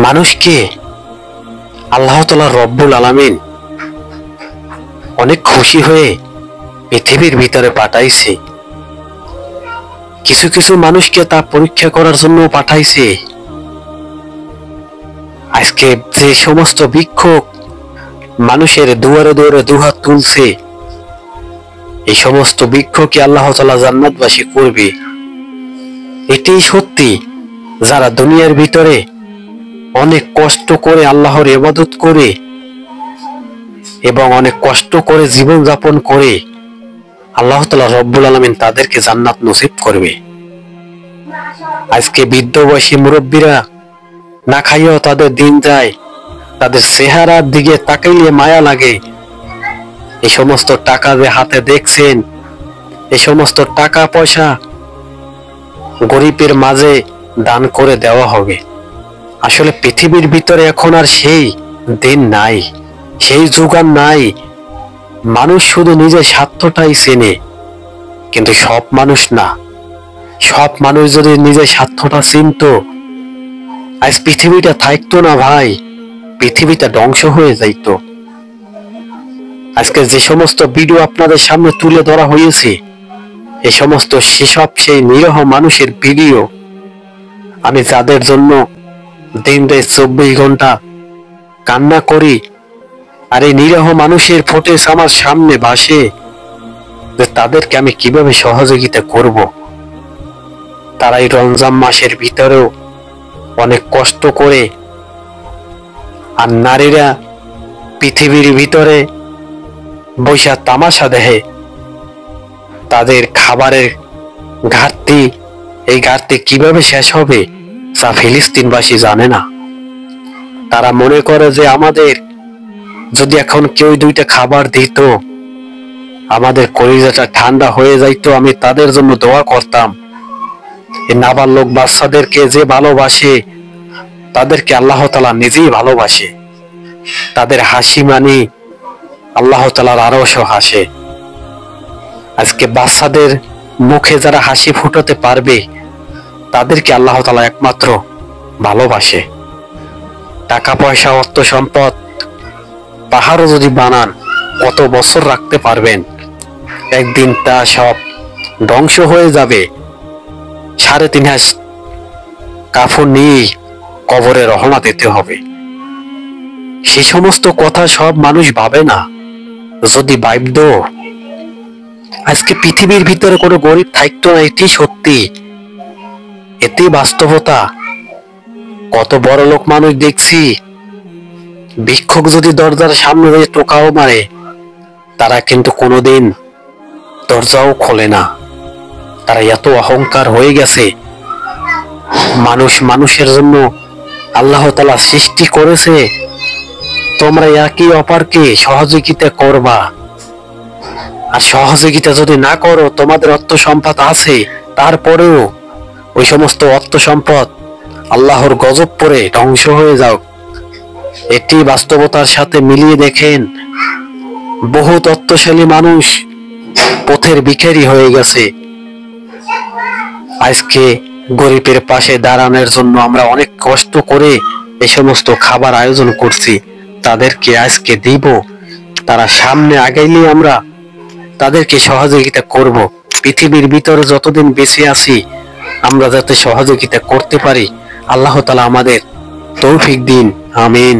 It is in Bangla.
মানুষকে আল্লাহ তাআলা রব্বুল আলামিন অনেক খুশি হয়ে পৃথিবীর ভিতরে পাঠাইছে। কিছু কিছু মানুষকে তা পরীক্ষা করার জন্য পাঠাইছে। আজকে যে সমস্ত ভিক্ষুক মানুষের দুয়ারে দুয়ারে দুহাত তুলছে, এই সমস্ত ভিক্ষুককে আল্লাহ তাআলা জান্নাতবাসী করবে। এটাই সত্যি। যারা দুনিয়ার ভিতরে অনেক কষ্ট করে আল্লাহর ইবাদত করে এবং অনেক কষ্ট করে জীবন যাপন করে, আল্লাহ তাআলা রব্বুল আলামিন তাদেরকে জান্নাত নসিব করবে। আজকে বৃদ্ধ বয়সী মুরব্বীরা না খাইয়াও তাদের দিন যায়, তাদের চেহারার দিকে তাকাইলে মায়া লাগে। এই সমস্ত টাকা যে হাতে দেখছেন, এই সমস্ত টাকা পয়সা গরিবের মাঝে দান করে দেওয়া হবে। আসলে পৃথিবীর ভিতরে এখন আর সেই দিন নাই, সেই যুগ আর নাই। মানুষ শুধু নিজের স্বার্থটাই চেনে, কিন্তু সব মানুষ না। সব মানুষ যদি নিজের স্বার্থটা চিনতো, আজ পৃথিবীটা থাকতো না ভাই, পৃথিবীটা ধ্বংস হয়ে যাইতো। আজকে যে সমস্ত ভিডিও আপনাদের সামনে তুলে ধরা হয়েছে, এই সমস্ত সেসব সেই নিরীহ মানুষের ভিডিও। আমি যাদের জন্য দিন রাত 24 ঘন্টা কান্না করি, আর এই নিরীহ মানুষের ফুটেজ আমার সামনে ভাসে, যে তাদেরকে আমি কিভাবে সহযোগিতা করব। তারা এই রমজান মাসের ভিতরেও অনেক কষ্ট করে, আর নারীরা পৃথিবীর ভিতরে বৈশা তামাশা দেখে। তাদের খাবারের ঘাটতি, এই ঘাটতি কিভাবে শেষ হবে তা ফিলিস্তিনবাসী জানে না। তারা মনে করে যে আমাদের যদি এখন কেউ দুইটা খাবার দিত, আমাদের কলিজাটা ঠান্ডা হয়ে যাইতো। আমি তাদের জন্য দোয়া করতাম। এই নাবালক বাচ্চাদেরকে যে ভালোবাসে, তাদেরকে আল্লাহ তাআলা নিজেই ভালোবাসে। তাদের হাসি মানি আল্লাহ তাআলার আরশ হাসে। আজকে বাচ্চাদের মুখে যারা হাসি ফুটাতে পারবে, তাদেরকে আল্লাহ তাআলা একমাত্র ভালোবাসে। টাকা পয়সা অর্থ সম্পদ পাহাড়ও যদি বানান, কত বছর রাখতে পারবেন? একদিন তা সব ধ্বংস হয়ে যাবে। 3.5 হাজ কাফন নিয়ে কবরে রওনা দিতে হবে। সেই সমস্ত কথা সব মানুষ ভাবে না। যদি ভাবতো, আজকে পৃথিবীর ভিতরে কোনো গরিব থাকতো না। এটি সত্যি, এটি বাস্তবতা। কত বড় লোক মানুষ দেখছি, ভিক্ষুক যদি দরজার সামনে দিয়ে টোকাও মারে, তারা কিন্তু কোনোদিন দরজাও খোলে না। তারা এত অহংকার হয়ে গেছে। মানুষ মানুষের জন্য আল্লাহ তাআলা সৃষ্টি করেছে, তোমরা একই অপরকে সহযোগিতা করবা। আর সহযোগিতা যদি না করো, তোমাদের অর্থ সম্পদ আছে, তারপরেও ওই সমস্ত অর্থ সম্পদ আল্লাহর গজব পড়ে ধ্বংস হয়ে যাও। এটি বাস্তবতার সাথে মিলিয়ে দেখেন, বহুত অর্থশালী মানুষ পথের ভিখারি হয়ে গেছে। আজকে গরিবের পাশে দাঁড়ানোর জন্য আমরা অনেক কষ্ট করে এই সমস্ত খাবার আয়োজন করছি, তাদেরকে আজকে দিব। তারা সামনে আগাইলে আমরা তাদেরকে সহযোগিতা করব। পৃথিবীর ভিতরে যতদিন বেঁচে আছি, আমরা যাতে সহযোগিতা করতে পারি, আল্লাহ তাআলা আমাদের তৌফিক দিন। আমিন।